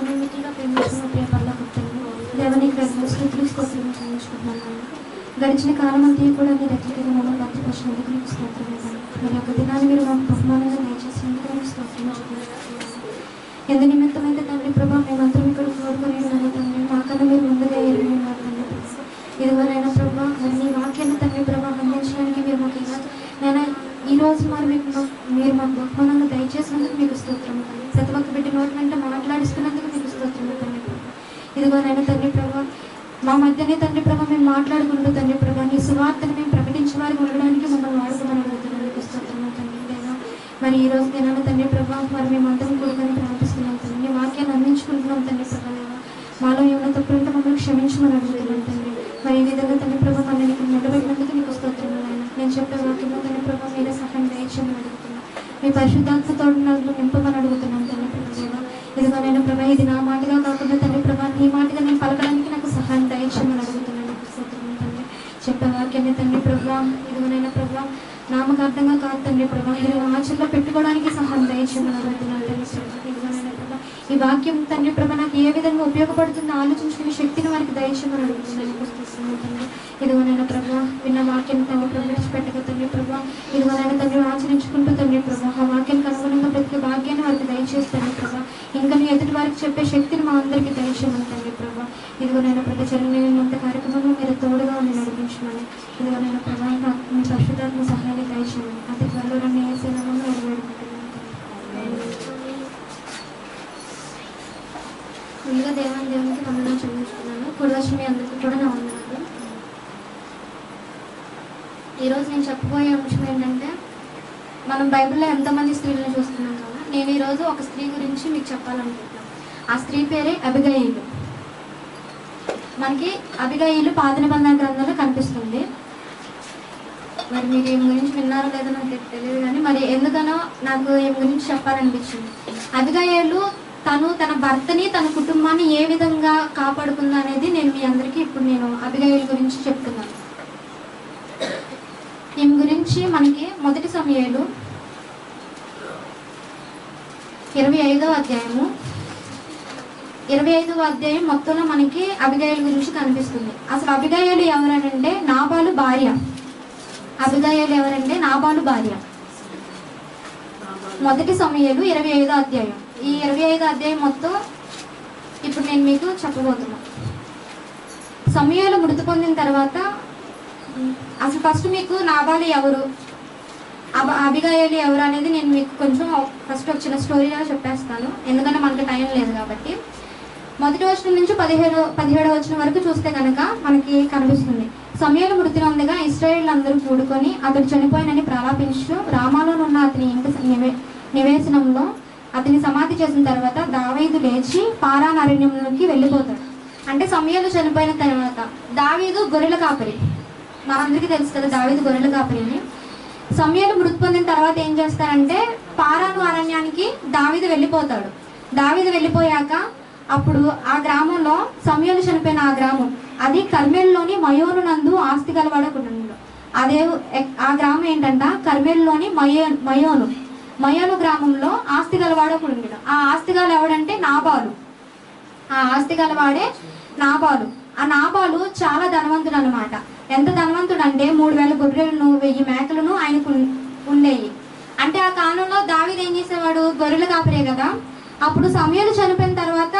మమ్మల్ని మితిగా ప్రేమించిన ప్రియ పర్లోకర్తను దేవానికి స్తుతులు స్తోత్రం చెల్లించుకుంటున్నాను. గడిచిన కాలం అంతా కూడా నీ రెట్లకి మమ్మల్ని భద్రపరిచినందుకు నీకు స్తోత్రం. మరి యొక్క దినాన్ని మీరు మాకు బహుమానంగా దయచేసినందుకు నీకు స్తోత్రం చెల్లించుకుంటున్నాను. ఎందు నిమిత్తమైతే తండ్రి ప్రభా మేమందరం ఇక్కడ కోరుకుని ఉన్నాను తండ్రి, మాకన్నా మీరు ముందుగా ఎరిగి ఉన్నారు తండ్రి. ఇదిగోనైనా ప్రభా మరి నీ వాక్యాన్ని తండ్రి ప్రభా అందించడానికి మీరు మాకు నేను ఈరోజు మరి మీరు మాకు బహుమానంగా దయచేసినందుకు మీకు స్తోత్రం తండ్రి. ప్రతి ఒక్క బిడ్డ నోటి వెంట మాట్లాడిస్తున్నందుకు మీకు స్తోత్రం తండ్రి ప్రభా. ఇదిగోనైనా తండ్రి ప్రభా మా మధ్యనే తండ్రి ప్రభా మేము మాట్లాడుకుంటూ తండ్రి ప్రభా నీ సువార్తను మేము ప్రకటించే వారికి ఉండడానికి మమ్మల్ని వాడుకోమని అడుగుతున్నాను. మీకు స్తోత్రం తండ్రి. లేదా మరి ఈ రోజు దినాన తండ్రి ప్రభా మరి మేమందరం కూడుకొని ప్రార్థిస్తున్నాం తండ్రి. నీ వాక్యాన్ని అందించుకుంటున్నాం తండ్రి ప్రభా. మాలో ఏమైనా తప్పులుంటే మమ్మల్ని క్షమించమని అడుగుతున్నాం తండ్రి. మరి ఈ విధంగా తండ్రి ప్రభా మళ్ళీ నీకు నిలబెట్టినందుకు నీకు స్తోత్రం. నేను చెప్పే వాక్యంలో తండ్రి ప్రభా మీరే సహాయం దయచేయమని అడుగుతున్నాను. మీ పరిశుద్ధాత్మ తోడు నింపమని అడుగుతున్నాను తండ్రి ప్రభా. ఇదిగో నేను ప్రభా ఇది నా మాటగా కాకుండా తండ్రి ప్రభా నీ మాటగా నేను పలకడానికి నాకు సహాయం దయచేయమని అడుగుతున్నాను. నీకు స్తోత్రం తండ్రి. చెప్పే వాక్యాన్ని తండ్రి ప్రభా ఇదిగోనైనా ప్రభా నామకార్థంగా కాదు తండ్రి ప్రభా మీరు ఆచరణలో పెట్టుకోవడానికి సహాయం దయచేయమని అడుగుతున్నాను తండ్రి ప్రభా. ఇదిగోనైనా ప్రభా ఈ వాక్యం తండ్రి ప్రభా నాకు ఏ విధంగా ఉపయోగపడుతుందో ఆలోచించుకునే శక్తిని వారికి దయచేయమని అడుగుతున్నాను. నీకు స్తోత్రం తండ్రి. ఇదిగోనైనా ప్రభా విన్న వాక్యం తండ్రి ప్రభా విడిచిపెట్టక తండ్రి ప్రభా ఇదిగోనైనా తండ్రి ఆచరించుకుంటూ తండ్రి ప్రభా ఆ వాక్యానికి అనుగుణంగా ప్రతి భాగ్యాన్ని వారికి దయచేస్తాను ప్రభా. ఇంకా నీ ఎదుటి వారికి చెప్పే శక్తిని మా అందరికీ దయచేయమని తండ్రి ప్రభా. ఇదిగోనైనా ప్రతి చర్యనంత కార్యక్రమంలో మీరు తోడుగా నేను నడిపించమని ఇదిగోనైనా ప్రభా మీ పరిశుద్ధాత్మ సహాయాన్ని దయచేయమని అతి త్వరలో నన్ను ఏ సేవలో వేడుకుంటున్నాను. ముందుగా దేవునికి వందనాలు చెల్లించుకున్నాను. కుడివచ్చి మీ అందరికీ కూడా నా వందనాలు. ఈరోజు నేను చెప్పబోయే అంశం ఏంటంటే మనం బైబిల్లో ఎంతోమంది స్త్రీలను చూస్తున్నాం కదా. నేను ఈరోజు ఒక స్త్రీ గురించి మీకు చెప్పాలనుకుంటున్నాను. ఆ స్త్రీ పేరే అబిగయీలు. మనకి అబిగయీలు పాత నిబంధన గ్రంథంలో కనిపిస్తుంది. మరి మీరు ఏం గురించి విన్నారో లేదో నాకు తెలియదు, కానీ మరి ఎందుకనో నాకు ఏం గురించి చెప్పాలనిపించింది. అబిగయీలు తన భర్తని తన కుటుంబాన్ని ఏ విధంగా కాపాడుకుందా అనేది నేను మీ అందరికీ ఇప్పుడు నేను అబిగయీలు గురించి చెప్తున్నాను. ఈమె గురించి మనకి మొదటి సమూయేలు 25వ అధ్యాయము 25వ అధ్యాయం మొత్తంలో మనకి అబిగయీలు గురించి కనిపిస్తుంది. అసలు అబిగయీలు ఎవరంటే నాబాలు భార్య. అబిగయీలు ఎవరంటే నాబాలు భార్య. మొదటి సమూయేలు 25వ అధ్యాయం. ఈ 25వ అధ్యాయం మొత్తం ఇప్పుడు నేను మీకు చెప్పబోతున్నాను. సమూయేలు మృతి పొందిన తర్వాత అసలు ఫస్ట్ మీకు నాబాలు ఎవరు అబిగయీలు ఎవరు అనేది నేను మీకు కొంచెం ఫస్ట్ ఒక చిన్న స్టోరీగా చెప్పేస్తాను, ఎందుకంటే మనకి టైం లేదు కాబట్టి. మొదటి వచనం నుంచి 17వ వచనం వరకు చూస్తే కనుక మనకి కనిపిస్తుంది. సమూయేలు మృతి నొందగా ఇశ్రాయేలు అందరూ కూడుకొని అతడు చనిపోయినని ప్రలాపించు రామాలో ఉన్న అతని ఇంటి నివేశనంలో అతని సమాధి చేసిన తర్వాత దావీదు లేచి పారాన్ అరణ్యంలోకి వెళ్ళిపోతాడు. అంటే సమూయేలు చనిపోయిన తర్వాత దావీదు గొర్రెల కాపరి, మనందరికీ తెలుసు కదా దావీదు గొర్రెల కాపరి అని. సమూయేలు మృతి పొందిన తర్వాత ఏం చేస్తారంటే పారాను అరణ్యానికి దావీదు వెళ్ళిపోతాడు. దావీదు వెళ్ళిపోయాక అప్పుడు ఆ గ్రామంలో సమూయేలు చనిపోయిన ఆ గ్రామం అది కర్మేలులోని మయోను నందు ఆస్తి గలవాడకుండా అదే ఆ గ్రామం ఏంటంట కర్మేలులోని మయోను గ్రామంలో ఆస్తి గలవాడకుండా. ఆ ఆస్తి గల ఎవడంటే నాబాలు. ఆ ఆస్తి గలవాడే నాబాలు. ఆ నాబాలు చాలా ధనవంతుడు అనమాట. ఎంత ధనవంతుడు అంటే 3000 గొర్రెలను 1000 మేకలను ఆయనకు ఉండేవి. అంటే ఆ కాలంలో దావీదు ఏం చేసేవాడు, గొర్రెలు కాపరే కదా. అప్పుడు సమూయేలు చనిపోయిన తర్వాత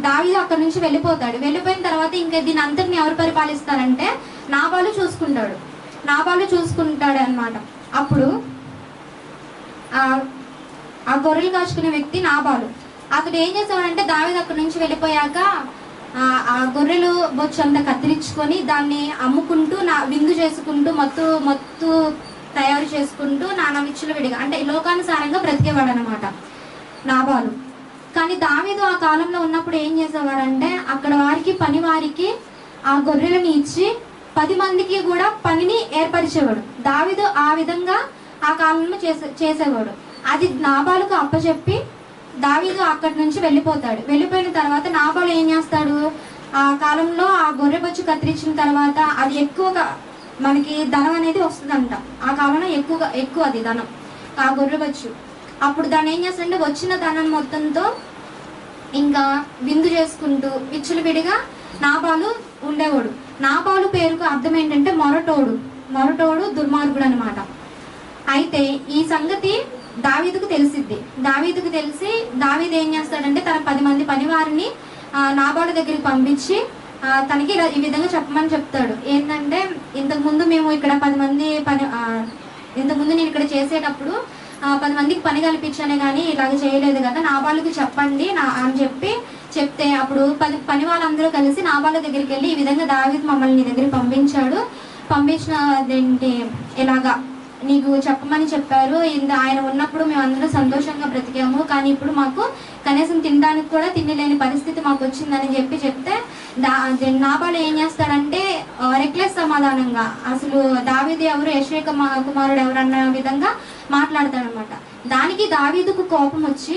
దావీదు అక్కడి నుంచి వెళ్ళిపోతాడు. వెళ్ళిపోయిన తర్వాత ఇంకా దీని అంతటిని ఎవరు పరిపాలిస్తారంటే నాబాలు చూసుకుంటాడు అనమాట. అప్పుడు ఆ గొర్రెలు కాచుకునే వ్యక్తి నాబాలు. అతడు ఏం చేసేవాడంటే దావీదు అక్కడి నుంచి వెళ్ళిపోయాక ఆ గొర్రెలు బొచ్చంతా కత్తిరించుకొని దాన్ని అమ్ముకుంటూ విందు చేసుకుంటూ మత్తు తయారు చేసుకుంటూ నానా విచ్చులు విడిగా అంటే లోకానుసారంగా బ్రతికేవాడు అనమాట నాబాలు. కానీ దావీదు ఆ కాలంలో ఉన్నప్పుడు ఏం చేసేవాడంటే అక్కడ పని వారికి ఆ గొర్రెలను ఇచ్చి 10 మందికి కూడా పనిని ఏర్పరిచేవాడు. దావీదు ఆ విధంగా ఆ కాలంలో చేసేవాడు. అది నాబాలుకు అప్పచెప్పి దావీదు అక్కడి నుంచి వెళ్ళిపోతాడు. వెళ్ళిపోయిన తర్వాత నాబాలు ఏం చేస్తాడు, ఆ కాలంలో ఆ గొర్రె బొచ్చు కత్తిరించిన తర్వాత అది ఎక్కువగా మనకి ధనం అనేది వస్తుందంట. ఆ కాలంలో ఎక్కువ అది ధనం ఆ గొర్రె బొచ్చు. అప్పుడు దాన్ని ఏం చేస్తాడంటే వచ్చిన ధనం మొత్తంతో ఇంకా విందు చేసుకుంటూ విచ్చలవిడిగా నాబాలు ఉండేవాడు. నాబాలు పేరుకు అర్థం ఏంటంటే మొరటోడు, మొరటోడు, దుర్మార్గుడు అనమాట. అయితే ఈ సంగతి దావీదుకు తెలిసిద్ది. దావీదుకు తెలిసి దావీదు ఏం చేస్తాడంటే తన 10 మంది పనివారిని నాబాలు దగ్గరికి పంపించి తనకి ఈ విధంగా చెప్పమని చెప్తాడు. ఏంటంటే ఇంతకుముందు మేము ఇక్కడ 10 మంది ఇంతకుముందు నేను ఇక్కడ చేసేటప్పుడు 10 మందికి పని కల్పించానే కానీ ఇలాగ చేయలేదు కదా, నాబాలుకి చెప్పండి అని చెప్తే అప్పుడు పని వాళ్ళందరూ కలిసి నాబాలు దగ్గరికి వెళ్ళి ఈ విధంగా దావీదు మమ్మల్ని నీ దగ్గరికి పంపించినదేంటి, ఇలాగా నీకు చెప్పమని చెప్పారు, ఆయన ఉన్నప్పుడు మేము అందరూ సంతోషంగా బ్రతికాము, కానీ ఇప్పుడు మాకు కనీసం తినడానికి కూడా తిండి లేని పరిస్థితి మాకు వచ్చిందని చెప్తే నాబాలు ఏం చేస్తాడంటే రెక్లెస్ సమాధానంగా అసలు దావీదు ఎవరు, యెష్షయి కుమారుడు ఎవరు అన్న విధంగా మాట్లాడతాడనమాట. దానికి దావీదుకు కోపం వచ్చి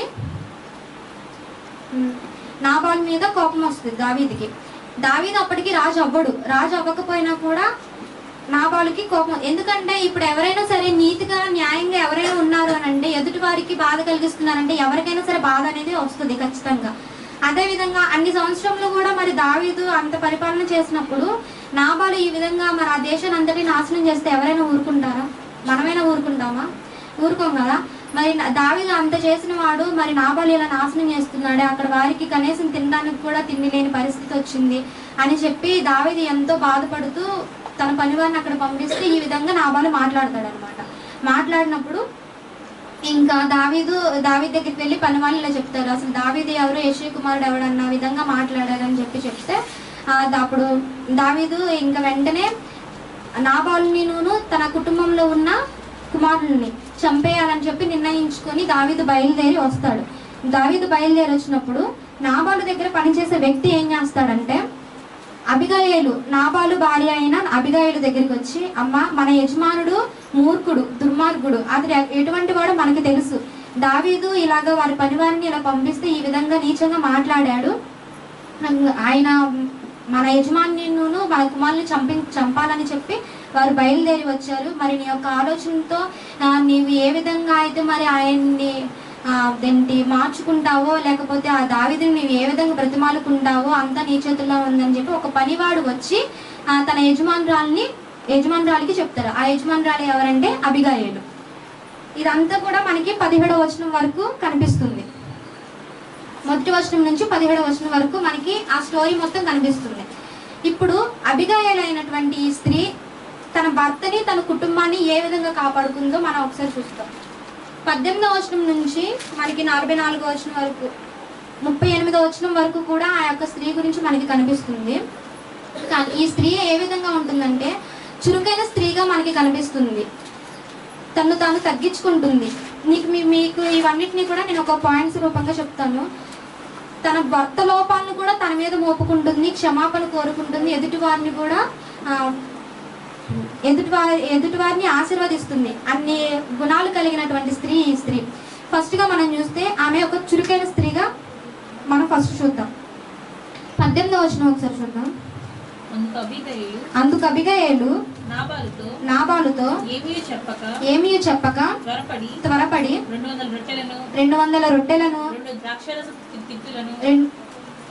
నాబాలు మీద కోపం వస్తుంది దావీదుకి. దావీదు అప్పటికి రాజు అవ్వకపోయినా కూడా నాబాలుకి కోపం. ఎందుకంటే ఇప్పుడు ఎవరైనా సరే నీతిగా న్యాయంగా ఎవరైనా ఉన్నారు అని అంటే ఎదుటి వారికి బాధ కలిగిస్తున్నారంటే ఎవరికైనా సరే బాధ అనేది వస్తుంది ఖచ్చితంగా. అదేవిధంగా అన్ని సంవత్సరంలో కూడా మరి దావీదు అంత పరిపాలన చేసినప్పుడు నాబాలు ఈ విధంగా మరి ఆ దేశాన్ని అంతటి నాశనం చేస్తే ఎవరైనా ఊరుకుంటారా? మనమైనా ఊరుకుంటామా? ఊరుకోం కదా. మరి దావీదు అంత చేసిన వాడు మరి నాబాలు ఇలా నాశనం చేస్తున్నాడే, అక్కడ వారికి కనీసం తినడానికి కూడా తిండి లేని పరిస్థితి వచ్చింది అని చెప్పి దావీదు ఎంతో బాధపడుతూ తన పనివారిని అక్కడ పంపిస్తే ఈ విధంగా నాబాలు మాట్లాడతాడు అనమాట. మాట్లాడినప్పుడు ఇంకా దావీదు దగ్గరికి వెళ్ళి పని వాళ్ళు ఇలా చెప్తారు, అసలు దావీదు ఎవరు, యెష్షయి కుమారుడు ఎవడు అన్న విధంగా మాట్లాడారని చెప్తే అప్పుడు దావీదు ఇంకా వెంటనే నాబాలుని తన కుటుంబంలో ఉన్న కుమారుల్ని చంపేయాలని చెప్పి నిర్ణయించుకొని దావీదు బయలుదేరి వస్తాడు. దావీదు బయలుదేరి వచ్చినప్పుడు నాబాలు దగ్గర పనిచేసే వ్యక్తి ఏం చేస్తాడంటే అబిగయీలు, నాబాలు భార్య అయిన అబిగయీలు దగ్గరికి వచ్చి, అమ్మ మన యజమానుడు మూర్ఖుడు, దుర్మార్గుడు, అది ఎటువంటి వాడో మనకి తెలుసు, దావీదు ఇలాగ వారి పనివారిని ఇలా పంపిస్తే ఈ విధంగా నీచంగా మాట్లాడాడు, ఆయన మన యజమానును మన కుమారుని చంపాలని చెప్పి వారు బయలుదేరి వచ్చారు. మరి నీ యొక్క ఆలోచనతో నీవు ఏ విధంగా అయితే మరి ఆయన్ని మార్చుకుంటావో లేకపోతే ఆ దావీదుని నీవు ఏ విధంగా బ్రతిమాలుకుంటావో అంతా నీ చేతుల్లో ఉందని చెప్పి ఒక పనివాడు వచ్చి తన యజమానురాలికి చెప్తారు. ఆ యజమానురాలు ఎవరంటే అబిగయీలు. ఇదంతా కూడా మనకి 17వ వచనం వరకు కనిపిస్తుంది. మొదటి వచనం నుంచి 17వ వచనం వరకు మనకి ఆ స్టోరీ మొత్తం కనిపిస్తుంది. ఇప్పుడు అబిగయీలు అయినటువంటి ఈ స్త్రీ తన భర్తని తన కుటుంబాన్ని ఏ విధంగా కాపాడుకుందో మనం ఒకసారి చూస్తాం. 18వ వచనం నుంచి మనకి 44వ వచనం వరకు 38వ వచనం వరకు కూడా ఆ యొక్క స్త్రీ గురించి మనకి కనిపిస్తుంది. ఈ స్త్రీ ఏ విధంగా ఉంటుందంటే చురుకైన స్త్రీగా మనకి కనిపిస్తుంది. తను తాను తగ్గించుకుంటుంది. మీకు ఇవన్నిటిని కూడా నేను ఒక పాయింట్స్ రూపంగా చెప్తాను. తన భర్త లోపాలను కూడా తన మీద మోపుకుంటుంది, క్షమాపణ కోరుకుంటుంది, ఎదుటివారిని ఆశీర్వదిస్తుంది. అన్ని గుణాలు కలిగినటువంటి స్త్రీ ఈ స్త్రీ. ఫస్ట్గా మనం చూస్తే ఆమె ఒక చురుకైన స్త్రీగా మనం ఫస్ట్ చూద్దాం. 18వ వచనం ఒకసారి చూద్దాం. అందుకు అబిగయీలు నాబాలుతో ఏమీ చెప్పక త్వరపడి 200 రొట్టెలను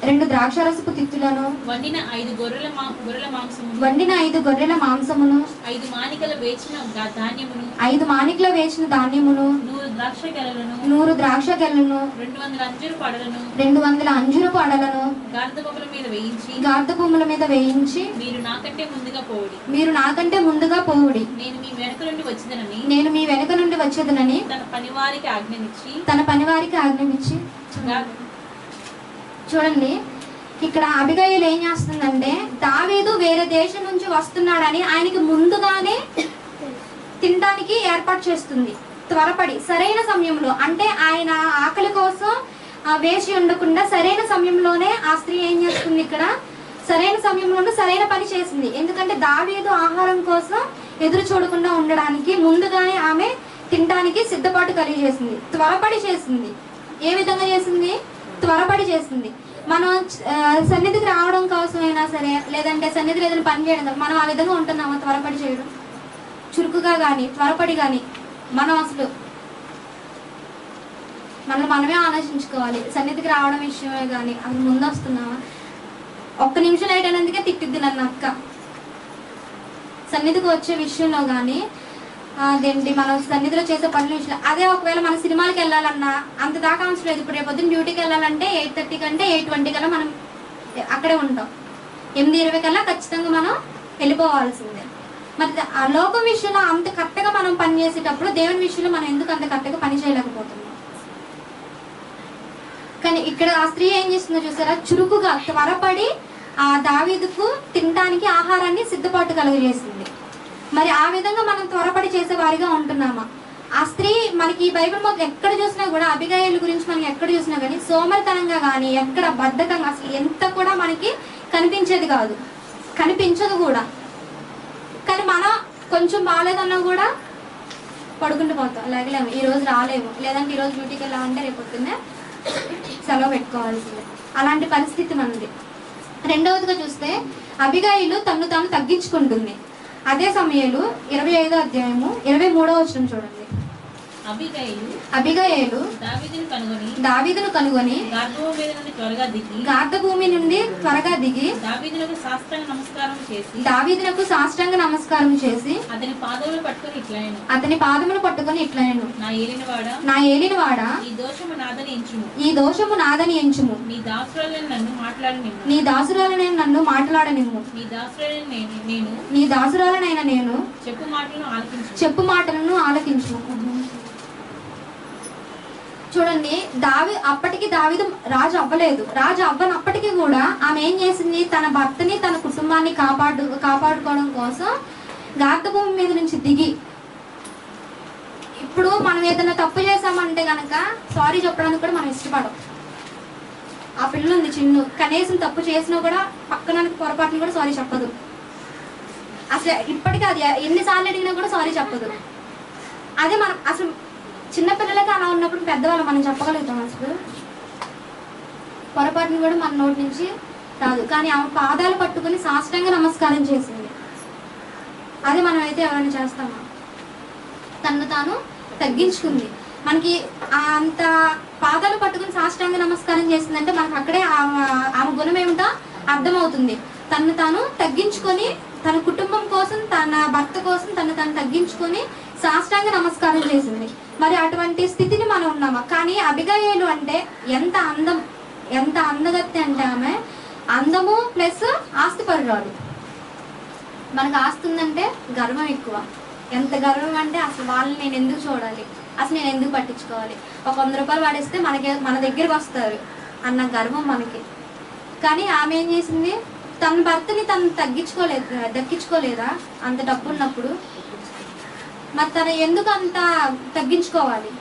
2 ద్రాక్షారసపు తిత్తులను వండిన 5 గొర్రెల మాంసమును 5 మానికల వేచిన ధాన్యమును 100 ద్రాక్ష గెలలను 200 అంజూరపు అడలను గార్ద భూముల మీద వేయించి మీరు నాకంటే ముందుగా పోవుడి, నేను మీ వెనుక నుండి వచ్చేదనని తన పనివారికి ఆజ్ఞమిచ్చి చూడండి. ఇక్కడ అబిగయీలు ఏం చేస్తుందంటే దావీదు వేరే దేశం నుంచి వస్తున్నాడని ఆయనకి ముందుగానే తినడానికి ఏర్పాటు చేస్తుంది. త్వరపడి సరైన సమయంలో, అంటే ఆయన ఆకలి కోసం వేచి ఉండకుండా సరైన సమయంలోనే ఆ స్త్రీ ఏం చేస్తుంది, ఇక్కడ సరైన సమయంలోనే సరైన పని చేసింది. ఎందుకంటే దావీదు ఆహారం కోసం ఎదురు చూడకుండా ఉండడానికి ముందుగానే ఆమె తినడానికి సిద్ధపాటు కలిగజేసింది. త్వరపడి చేసింది. ఏ విధంగా చేసింది? త్వరపడి చేసింది. మనం సన్నిధికి రావడం కోసమైనా సరే, లేదంటే సన్నిధిలో ఏదైనా పని చేయడం, మనం ఆ విధంగా ఉంటున్నామా? త్వరపడి చేయడం, చురుకుగా కానీ త్వరపడి కానీ మనం అసలు మనమే ఆలోచించుకోవాలి. సన్నిధికి రావడం విషయమే కానీ అది ముందు వస్తున్నావా? ఒక్క నిమిషం లేట్ అయినందుకే తిట్టిద్ది నన్ను అక్క. సన్నిధికి వచ్చే విషయంలో కానీ అదేంటి మనం సన్నిధిలో చేసే పనుల విషయంలో. అదే ఒకవేళ మన సినిమాకి వెళ్ళాలన్నా అంత దాకా అవసరం లేదు. ఇప్పుడు రేపు పొద్దున్న డ్యూటీకి వెళ్ళాలంటే 8:30 కంటే 8:20 కల్లా మనం అక్కడే ఉంటాం. 8:20 కల్లా ఖచ్చితంగా మనం వెళ్ళిపోవాల్సిందే. మరి ఆ లోకం విషయంలో అంత కరెక్ట్గా మనం పని చేసేటప్పుడు దేవుని విషయంలో మనం ఎందుకు అంత కరెక్ట్గా పని చేయలేకపోతున్నాం? కానీ ఇక్కడ ఆ స్త్రీ ఏం చేస్తుందో చూసారా? చురుకుగా త్వరపడి ఆ దావీదుకు తినడానికి ఆహారాన్ని సిద్ధపాటు కలుగజేసింది. మరి ఆ విధంగా మనం త్వరపడి చేసే వారిగా ఉంటున్నామా? ఆ స్త్రీ మనకి బైబిల్ మొత్తం ఎక్కడ చూసినా కూడా అబిగయీలు గురించి మనం ఎక్కడ చూసినా కానీ సోమరితనంగా కానీ ఎక్కడ బద్ధకంగా అసలు ఎంత కూడా మనకి కనిపించేది కాదు, కనిపించదు కూడా. కానీ మనం కొంచెం బాగాలేదన్నా కూడా పడుకుంటూ పోతాం, లేగలేము, ఈరోజు రాలేము, లేదంటే ఈరోజు డ్యూటీకి వెళ్ళామంటే రేపు పొద్దున్నే సెలవు పెట్టుకోవాల్సిందే. అలాంటి పరిస్థితి మనది. రెండవదిగా చూస్తే అబిగయీలు తను తాను తగ్గించుకుంటుంది. అదే సమయంలో 25వ అధ్యాయము 23వ వచనం చూడండి. అబిగయీలు దావీదును కనుగొని గార్ధభూమి నుండి త్వరగా దిగి దావీదునకు సాష్టాంగ నమస్కారం చేసి అతని పాదములు పట్టుకొని ఇట్లనెను, నా ఏలినవాడా, ఈ దోషము నాదని ఎంచుము, నీ దాసురాలనైన నన్ను మాట్లాడనిమ్ము, నీ దాసురాలనైన నేను చెప్పు మాటలను ఆలకించు. చూడండి, అప్పటికి దావీదు రాజు అవ్వలేదు. రాజు అవ్వనప్పటికీ కూడా ఆమె ఏం చేసింది? తన భర్తని తన కుటుంబాన్ని కాపాడుకోవడం కోసం గార్ధభూమి మీద నుంచి దిగి. ఇప్పుడు మనం ఏదైనా తప్పు చేసామంటే గనక సారీ చెప్పడానికి కూడా మనం ఇష్టపడం. ఆ పిల్ల ఉంది చిన్ను, కనీసం తప్పు చేసినా కూడా పక్కన పొరపాటును కూడా సారీ చెప్పదు. అసలు ఇప్పటికీ అది ఎన్నిసార్లు అడిగినా కూడా సారీ చెప్పదు. అదే మనం అసలు చిన్నపిల్లలకి అలా ఉన్నప్పుడు పెద్దవాళ్ళు మనం చెప్పగలుగుతాం. అసలు పొరపాటును కూడా మన నోటి నుంచి రాదు. కానీ ఆమె పాదాలు పట్టుకుని సాష్టాంగ నమస్కారం చేసింది. అది మనం అయితే ఎవరైనా చేస్తామా? తను తాను తగ్గించుకుంది. మనకి అంత పాదాలు పట్టుకుని సాష్టాంగ నమస్కారం చేసిందంటే మనకు అక్కడే ఆమె గుణం ఏమిటో అర్థమవుతుంది. తను తాను తగ్గించుకొని తన కుటుంబం కోసం, తన భర్త కోసం తను తగ్గించుకొని సాష్టాంగ నమస్కారం చేసింది. మరి అటువంటి స్థితిని మనం ఉన్నామా? కానీ అబిగయీలు అంటే ఎంత అందగత్తి అంటే ఆమె అందము ప్లస్ ఆస్తిపరురాలు. మనకు ఆస్తి ఉందంటే గర్వం ఎక్కువ. ఎంత గర్వం అంటే అసలు వాళ్ళని నేను ఎందుకు చూడాలి, అసలు నేను ఎందుకు పట్టించుకోవాలి, ఒక 100 రూపాయలు వాడేస్తే మన దగ్గరికి వస్తారు అన్న గర్వం మనకి. కానీ ఆమె ఏం చేసింది? తన భర్తని తను దక్కించుకోలేదా అంత డబ్బు ఉన్నప్పుడు? మరి తను ఎందుకు అంత తగ్గించుకోవాలి?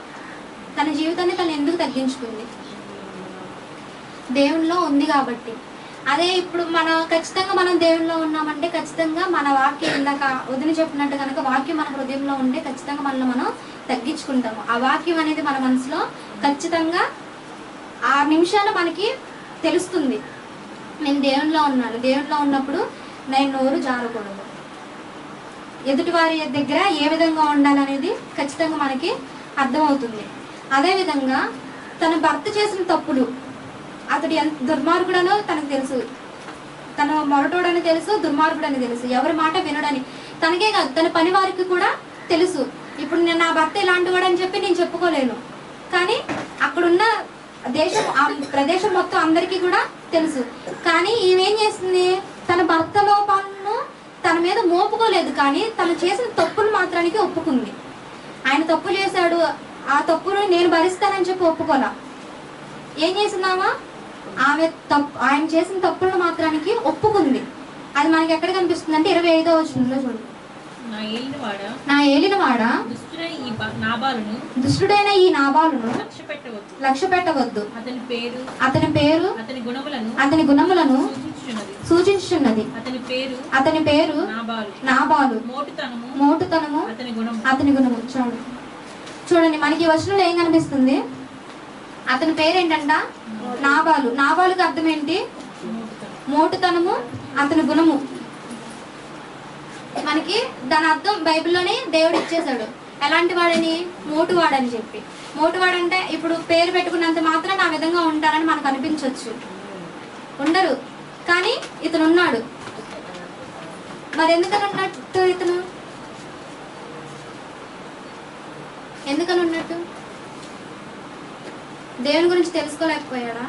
తన జీవితాన్ని తను ఎందుకు తగ్గించుకుంది? దేవునిలో ఉంది కాబట్టి. అదే ఇప్పుడు ఖచ్చితంగా మనం దేవునిలో ఉన్నామంటే ఖచ్చితంగా మన వాక్యం ఇందాక వదిన చెప్పినట్టు కనుక వాక్యం మన హృదయంలో ఉంటే ఖచ్చితంగా మనల్ని మనం తగ్గించుకుంటాము. ఆ వాక్యం అనేది మన మనసులో ఖచ్చితంగా ఆ నిమిషాలు మనకి తెలుస్తుంది. నేను దేవునిలో ఉన్నాను, దేవునిలో ఉన్నప్పుడు నేను నోరు జారకూడదు, ఎదుటి వారి దగ్గర ఏ విధంగా ఉండాలనేది ఖచ్చితంగా మనకి అర్థమవుతుంది. అదేవిధంగా తన భర్త చేసిన తప్పులు, అతడు ఎంత దుర్మార్గుడనో తనకు తెలుసు, తను మొరటోడని తెలుసు, దుర్మార్గుడని తెలుసు, ఎవరి మాట వినడని. తనకే కాదు తన పని వారికి కూడా తెలుసు. ఇప్పుడు నేను నా భర్త ఇలాంటి వాడు అని చెప్పి నేను చెప్పుకోలేను. కానీ అక్కడున్న ప్రదేశం మొత్తం అందరికీ కూడా తెలుసు. కానీ ఈమెం చేస్తుంది? తన భర్త లోపాలను తన మీద మోపుకోలేదు, కానీ తను చేసిన తప్పులు మాత్రానికి ఒప్పుకుంది. ఆయన తప్పు చేశాడు, ఆ తప్పును నేను భరిస్తానని చెప్పి ఒప్పుకోలా. ఏం చేసిందామా? ఆయన చేసిన తప్పులను మాత్రానికి ఒప్పుకుంది. అది మనకి ఎక్కడ కనిపిస్తుంది అంటే 25వ వచనంలో చూడండి. నా ఏలినవాడా, దుష్టుడైన ఈ నాబాలును లక్ష్య పెట్టవద్దు, అతని పేరు అతని గుణములను సూచించుచున్నది. అతని పేరు నాబాలు, మోటుతనము అతని గుణము. చూడండి మనకి ఈ వచనంలో ఏం కనిపిస్తుంది? అతని పేరేంటంట? నాబాలు. నాబాలుకి అర్థం ఏంటి? మోటుతనము, అతని గుణము. మనకి దాని అర్థం బైబిల్లోనే దేవుడు ఇచ్చేశాడు. ఎలాంటి వాడని? మోటువాడని చెప్పి. మోటువాడంటే ఇప్పుడు పేరు పెట్టుకున్నంత మాత్రం ఆ విధంగా ఉంటారని మనకు అనిపించవచ్చు, ఉండరు. కానీ ఇతను ఉన్నాడు. మరి ఎందుకని ఉన్నట్టు ఇతను? ఎందుకని ఉన్నట్టు? దేవుని గురించి తెలుసుకోలేకపోయాడా?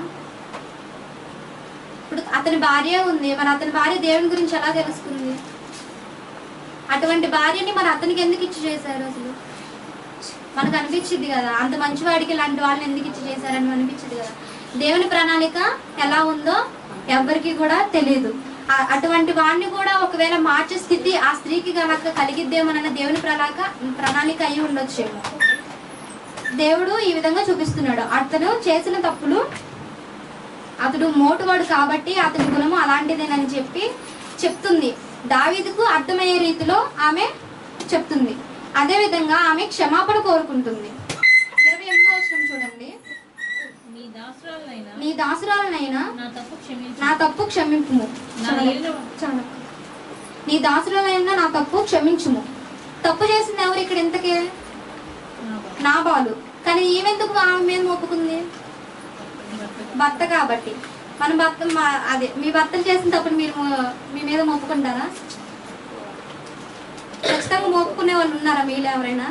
ఇప్పుడు అతని భార్య ఉంది, మరి అతని భార్య దేవుని గురించి ఎలా తెలుసుకుంది? అటువంటి భార్యని మరి అతనికి ఎందుకు ఇచ్చి చేశారు? అసలు మనకు అనిపించింది కదా, అంత మంచివాడికి ఇలాంటి వాళ్ళని ఎందుకు ఇచ్చి చేశారని అనిపించింది కదా. దేవుని ప్రణాళిక ఎలా ఉందో ఎవరికి కూడా తెలియదు. అటువంటి వాడిని కూడా ఒకవేళ మార్చే స్థితి ఆ స్త్రీకి కనుక కలిగిద్దేమోనన్న దేవుని ప్రణాళిక అయి ఉండొచ్చేమో. దేవుడు ఈ విధంగా చూపిస్తున్నాడు. అతను చేసిన తప్పులు, అతడు మోటువాడు కాబట్టి అతని గుణము అలాంటిదేనని చెప్పి చెప్తుంది. దావీదుకు అర్థమయ్యే రీతిలో ఆమె చెప్తుంది. అదేవిధంగా ఆమె క్షమాపణ కోరుకుంటుంది. 28వ వచనం చూడండి. నీ దాసురాలనైనా నా తప్పు క్షమింపుము. నీ దాసురాలైనా నా తప్పు క్షమించుము. తప్పు చేసింది ఎవరు ఇక్కడ? ఇంతకే నాబాలు. కానీ ఈమెందుకు ఆమె మీద మోపుకుంది? భర్త కాబట్టి. మన భర్త అదే మీ భర్తలు చేసిన తప్పుడు మీరు మీ మీద మోపుకుంటారా? ఖచ్చితంగా మోపుకునే వాళ్ళు ఉన్నారా మీలో ఎవరైనా?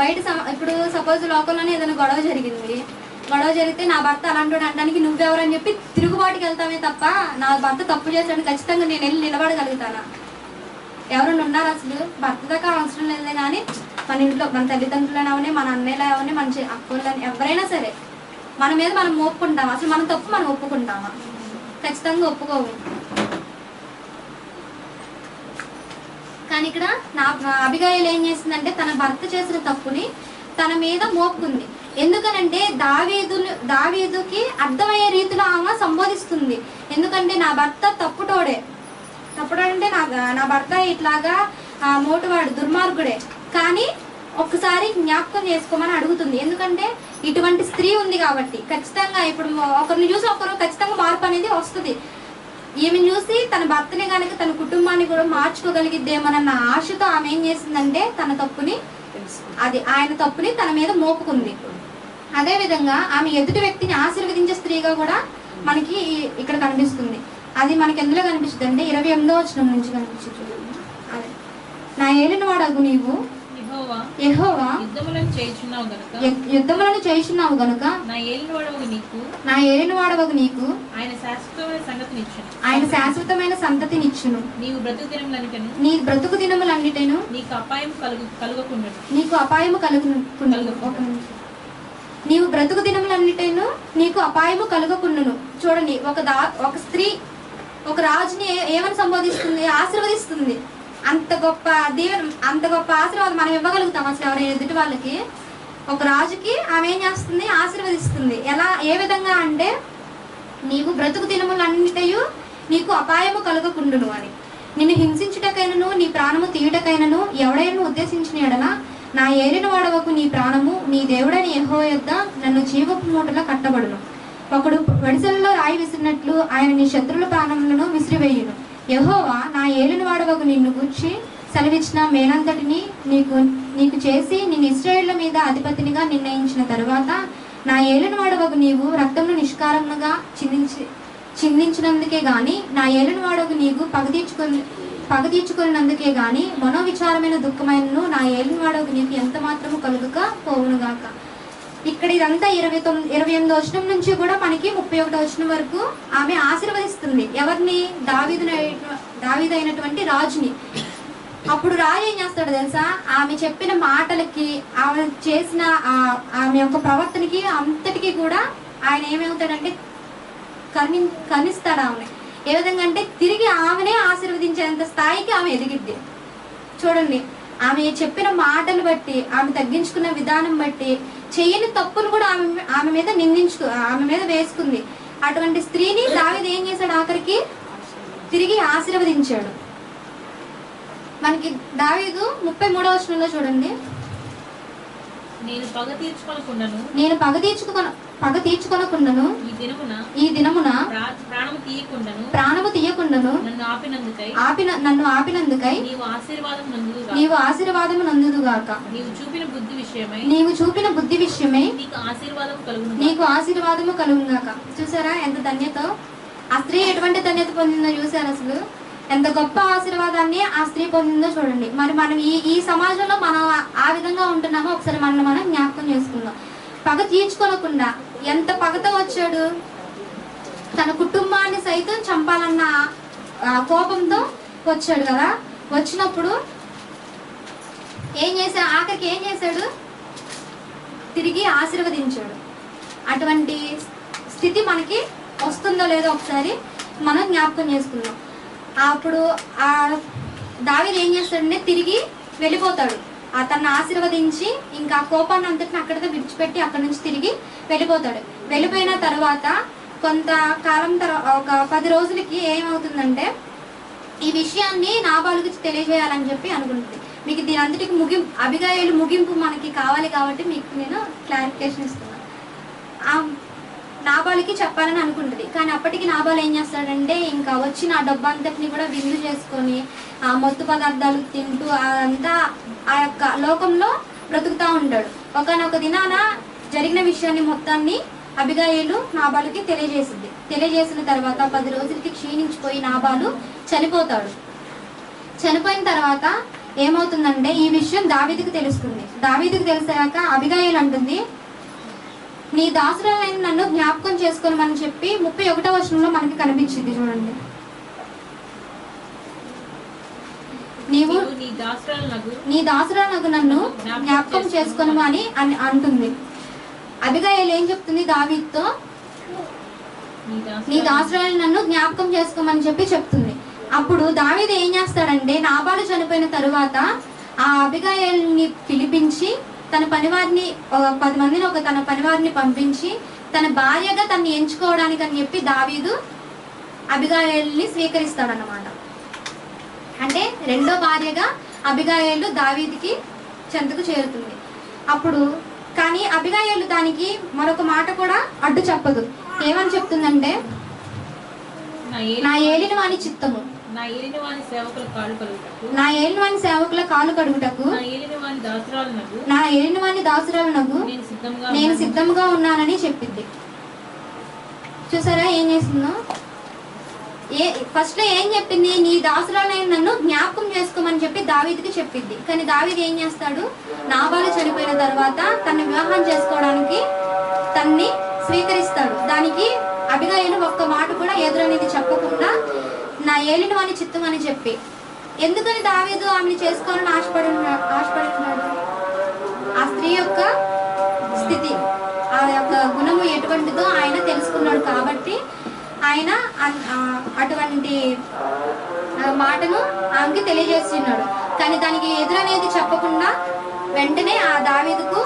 బయట ఇప్పుడు సపోజ్ లోకంలోనే ఏదైనా గొడవ జరిగితే నా భర్త అలాంటి అనడానికి నువ్వెవరని చెప్పి తిరుగుబాటుకి వెళ్తామే తప్ప నా భర్త తప్పు చేశాడు ఖచ్చితంగా నేను వెళ్ళి నిలబడగలుగుతానా? ఎవరైనా ఉన్నారు? అసలు భర్త దాకా అవసరం లేదే. కానీ మన ఇంట్లో మన తల్లిదండ్రులను అవని, మన అన్నయ్యలు అవని, మన అక్కలని ఎవరైనా సరే మన మీద మనం ఒప్పుకుంటామా? అసలు మన తప్పు మనం ఒప్పుకుంటామా? ఖచ్చితంగా ఒప్పుకోము. కానీ ఇక్కడ నా అబిగయీలు ఏం చేసిందంటే తన భర్త చేసిన తప్పుని తన మీద మోపుకుంది. ఎందుకనంటే దావీదుకి అర్థమయ్యే రీతిలో ఆమె సంబోధిస్తుంది. ఎందుకంటే నా భర్త తప్పుడోడంటే నా భర్త ఇట్లాగా మోటువాడు, దుర్మార్గుడే. కానీ ఒక్కసారి జ్ఞాపకం చేసుకోమని అడుగుతుంది. ఎందుకంటే ఇటువంటి స్త్రీ ఉంది కాబట్టి ఖచ్చితంగా ఇప్పుడు ఒకరిని చూసి ఒకరు ఖచ్చితంగా మార్పు అనేది వస్తుంది. ఈమెను చూసి తన భర్తని కనుక తన కుటుంబాన్ని కూడా మార్చుకోగలిగిద్దేమోనన్న ఆశతో ఆమె ఏం చేసిందంటే ఆయన తప్పుని తన మీద మోపుకుంది. అదేవిధంగా ఆమె ఎదుటి వ్యక్తిని ఆశీర్వదించే స్త్రీగా కూడా మనకి ఇక్కడ కనిపిస్తుంది. అది మనకి ఎందులో కనిపిస్తుంది అంటే 28వ వచనం నుంచి కనిపిస్తుంది. అదే నా ఏలిన వాడగు నీవు యెహోవా యుద్ధములను చేయుచున్నావు గనుక నా ఏలిన వాడవగు నీకు ఆయన శాశ్వతమైన సంతతినిచ్చును. నీ బ్రతుకు దినములన్నిటను నీకు అపాయము కలుగుకుండును. నీవు బ్రతుకు దినములన్నిటను నీకు అపాయము కలుగకుండును. చూడండి, ఒక స్త్రీ ఒక రాజుని ఏమని సంబోధిస్తుంది? ఆశీర్వదిస్తుంది. అంత గొప్ప ఆశీర్వాదం మనం ఇవ్వగలుగుతాం అసలు ఎవరైనా ఎదుటి వాళ్ళకి? ఒక రాజుకి ఆమె ఏం చేస్తుంది? ఆశీర్వదిస్తుంది. ఏ విధంగా అంటే నీవు బ్రతుకు దినములన్నిటయు నీకు అపాయము కలుగకుండును అని. నిన్ను హింసించుటకైనను నీ ప్రాణము తీయుటకైనను ఎవడైనా ఉద్దేశించిన ఎడల నా ఏలిన వాడవకు నీ ప్రాణము నీ దేవుడని యెహోవా యొద్ద నన్ను జీవపు మూటలో కట్టబడును. ఒకడు వడిసెలలో రాయి విసిరినట్లు ఆయన నీ శత్రుల ప్రాణములను విసిరివేయును. యెహోవా నా ఏలిన వాడవకు నిన్ను గూర్చి సెలవిచ్చిన మేలంతటిని నీకు చేసి నిన్ను ఇశ్రాయేళ్ల మీద అధిపతినిగా నిర్ణయించిన తరువాత నా ఏలిన వాడవకు నీవు రక్తమును నిష్కారణంగా చిందించినందుకే గాని నా ఏలిన వాడవకు నీకు పగ తీర్చుకున్నందుకే గాని మనోవిచారమైన దుఃఖమైనను నా ఏలిన వాడవకు నీకు ఎంత మాత్రము కలుగుక పోవునుగాక. ఇక్కడ ఇదంతా 28వ వచనం నుంచి కూడా మనకి 31వ వచనం వరకు ఆమె ఆశీర్వదిస్తుంది. ఎవరిని? దావీదైనటువంటి రాజుని. అప్పుడు రాజు ఏం చేస్తాడు తెలుసా? ఆమె చెప్పిన మాటలకి, ఆమె చేసిన ఆమె యొక్క ప్రవర్తనకి అంతటికీ కూడా ఆయన ఏమవుతాడంటే కనిస్తాడు ఆమె. ఏ విధంగా అంటే తిరిగి ఆమెనే ఆశీర్వదించేంత స్థాయికి ఆమె ఎదిగిద్ది. చూడండి, ఆమె చెప్పిన మాటలు బట్టి, ఆమె తగ్గించుకున్న విధానం బట్టి చేయని తప్పులు కూడా ఆమె మీద ఆమె మీద వేసుకుంది. అటువంటి స్త్రీని దావీదు ఏం చేశాడు? ఆఖరికి తిరిగి ఆశీర్వదించాడు. మనకి దావీదు 33వ వచనంలో చూడండి. నేను పగ తీర్చుకొనకుండాను ఈ దినమున ప్రాణము తీయకుండాను నన్ను ఆపినందుకై నీవు ఆశీర్వాదము నందుదుగాక. నీవు చూపిన బుద్ధి విషయమై నీకు ఆశీర్వాదము కలుగుగాక. చూసారా ఎంత ధన్యత! ఆ స్త్రీ ఎటువంటి ధన్యత పొందిందో చూసారు. అసలు ఎంత గొప్ప ఆశీర్వాదాన్ని ఆ స్త్రీ పొందిందో చూడండి. మరి మనం ఈ సమాజంలో మనం ఆ విధంగా ఉంటున్నామో ఒకసారి మనం జ్ఞాపకం చేసుకుందాం. పగ తీర్చుకోనకుండా ఎంత పగతో వచ్చాడు, తన కుటుంబాన్ని సైతం చంపాలన్న కోపంతో వచ్చాడు కదా. వచ్చినప్పుడు ఆఖరికి ఏం చేశాడు? తిరిగి ఆశీర్వదించాడు. అటువంటి స్థితి మనకి వస్తుందో లేదో ఒకసారి మనం జ్ఞాపకం చేసుకుందాం. అప్పుడు ఆ దావీదు ఏం చేస్తాడంటే తిరిగి వెళ్ళిపోతాడు. తనను ఆశీర్వదించి ఇంకా కోపాన్ని అంతటిని అక్కడితో విడిచిపెట్టి అక్కడి నుంచి తిరిగి వెళ్ళిపోతాడు. వెళ్ళిపోయిన తర్వాత కొంతకాలం ఒక 10 రోజులకి ఏమవుతుందంటే ఈ విషయాన్ని నాబాలుకి తెలియజేయాలని చెప్పి అనుకుంటుంది. మీకు దీని అంతటికి అబిగయీలు ముగింపు మనకి కావాలి కాబట్టి మీకు నేను క్లారిఫికేషన్ ఇస్తున్నాను. నాబాలుకి చెప్పాలని అనుకుంటుంది. కానీ అప్పటికి నాబాలు ఏం చేస్తాడంటే ఇంకా వచ్చిన ఆ డబ్బు అంతటిని కూడా విందు చేసుకొని ఆ మత్తు పదార్థాలు తింటూ అదంతా ఆ యొక్క లోకంలో బ్రతుకుతూ ఉంటాడు. ఒకనొక దినాన జరిగిన విషయాన్ని మొత్తాన్ని అబిగయీలు నాబాలుకి తెలియజేసింది. తెలియజేసిన తర్వాత 10 రోజులకి క్షీణించిపోయి నాబాలు చనిపోతాడు. చనిపోయిన తర్వాత ఏమవుతుందంటే ఈ విషయం దావీదుకు తెలుస్తుంది. దావీదుకు తెలిసాక అబిగయీలు అంటుంది, నీ దాసురాలైన నన్ను జ్ఞాపకం చేసుకోమని చెప్పి 31వ వచనంలో మనకి కనిపించింది. చూడండి, నీవు నీ దాసురాలకు నన్ను జ్ఞాపకం చేసుకోను అని అంటుంది. అబిగయీలు ఏం చెప్తుంది దావీదుతో? నీ దాసురాలను నన్ను జ్ఞాపకం చేసుకోమని చెప్పి చెప్తుంది. అప్పుడు దావీదు ఏం చేస్తాడంటే నాబాలు చనిపోయిన తరువాత ఆ అబిగయీల్ని పిలిపించి తన పనివారిని 10 మందిని తన పనివారిని పంపించి తన భార్యగా తన్ని ఎంచుకోవడానికి అని చెప్పి దావీదు అబిగయీల్ని స్వీకరిస్తాడన్నమాట. అంటే రెండో భార్యగా అబిగయీలు దావీదుకి చెంతకు చేరుతుంది. అప్పుడు కానీ అబిగయీలు దానికి మరొక మాట కూడా అడ్డు చెప్పదు. ఏమని చెప్తుందంటే, నా ఏలిన వాని చిత్తము, నా ఏలిన వాని సేవకుల కాలు కడుగుటకు నా ఏలిన వాని దాసురాలనగు నేను సిద్ధంగా ఉన్నానని చెప్పింది. చూసారా ఏం చేస్తుందో? ఫస్ట్ లో ఏం చెప్పింది? నీ దాసురాలైన నన్ను జ్ఞాపకం చేసుకోమని చెప్పి దావీదుకి చెప్పింది. కానీ దావీదు ఏం చేస్తాడు? నాబాలు చనిపోయిన తర్వాత తనని వివాహం చేసుకోవడానికి తన్ని స్వీకరిస్తాడు. దానికి అబిగయీలు ఒక్క మాట కూడా ఎదురనేది చెప్పకుండా నా ఏలిన వాని చిత్తం అని చెప్పి, ఎందుకని దావీదు ఆమెను చేసుకోవాలని ఆశపడుతున్నాడు? ఆ స్త్రీ యొక్క స్థితి, ఆ యొక్క గుణము ఎటువంటిదో ఆయన తెలుసుకున్నాడు కాబట్టి ఆయన అటువంటి మాటను ఆమెకి తెలియజేస్తున్నాడు. కానీ దానికి ఎదురనేది చెప్పకుండా వెంటనే ఆ దావీదుకు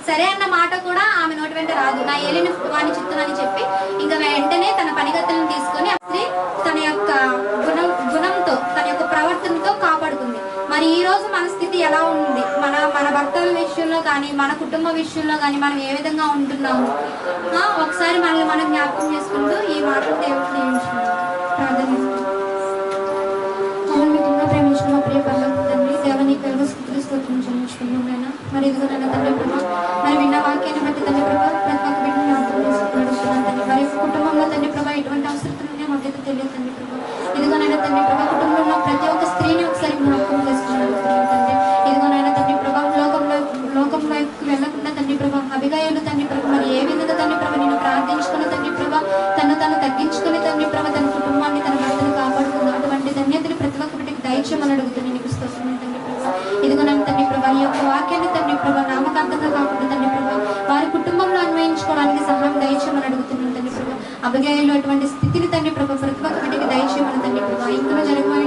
సరే అన్న మాట కూడా ఆమె నోటి వెంట రాదు. నా ఏలిన వాని చిత్తం అని చెప్పి ఇంకా వెంటనే తన పనిగతులను తీసుకొని ఆ స్త్రీ తన యొక్క గుణంతో తన యొక్క ప్రవర్తనతో కాపాడుకుంది. మరి ఈ రోజు మన స్థితి ఎలా ఉంది? మన భర్తల విషయంలో కానీ మన కుటుంబ విషయంలో కానీ మనం ఏ విధంగా ఉంటున్నాము? ఒకసారి మనల్ని మనం జ్ఞాపకం చేసుకుంటూ ఈ మాటలు దేవుడు దీవించుకుంటాం. ప్రార్థన ప్రేమించిన మా ప్రియ పరలోకపు తండ్రి, దేవానికి స్తుతులు స్తోత్రం చెల్లించుకున్నాం నాయన. మరి ఇదిగో నాయన తండ్రి ప్రభా, మరి విన్న వాక్యాన్ని బట్టి తండ్రి ప్రభా ప్రతి ఒక్క బిడ్డని అర్థం తండ్రి. మరి కుటుంబంలో తండ్రి ప్రభా ఎటువంటి అవసరతలు ఉన్నాయో మాకైతే తెలియదు తండ్రి ప్రభా. ఇదిగో నాయన తండ్రి ప్రభా కుటుంబంలో ప్రతి ఒక్క స్త్రీని ఒకసారి జ్ఞాపకం చేసుకున్నాను తండ్రి. ఇదిగో నాయన తండ్రి ప్రభా లోకంలోకి వెళ్ళకుండా తండ్రి ప్రభా అబిగయీలు తండ్రి ప్రభా మరి ఏ విధంగా తండ్రి ప్రభా నేను ప్రార్థించుకున్న తండ్రి ప్రభా తను తగ్గించుకుని తండ్రి ప్రభా తన కుటుంబాన్ని తన భర్తను కాపాడుకుందాం. అటువంటి ధన్యతని ప్రతి ఒక్క బిడ్డకి దయచేయమని అడుగుతుంది నీకు స్తోత్రం తండ్రి ప్రభా. ఇదిగో నన్ను తండ్రి ప్రభా ఈ యొక్క వాక్యాన్ని తండ్రి ప్రభా నామకార్థంగా కాకుండా తండ్రి ప్రభా వారి కుటుంబంలో అన్వయించుకోవడానికి సహాయం దయచేయమని అడుగుతున్నాను తండ్రి ప్రభా. అబిగయీలు అటువంటి స్థితిని తండ్రి ప్రభా ప్రతి ఒక్క బిడ్డకి దయచేయమని తండ్రి ప్రభా. ఇంకా జరగబోయే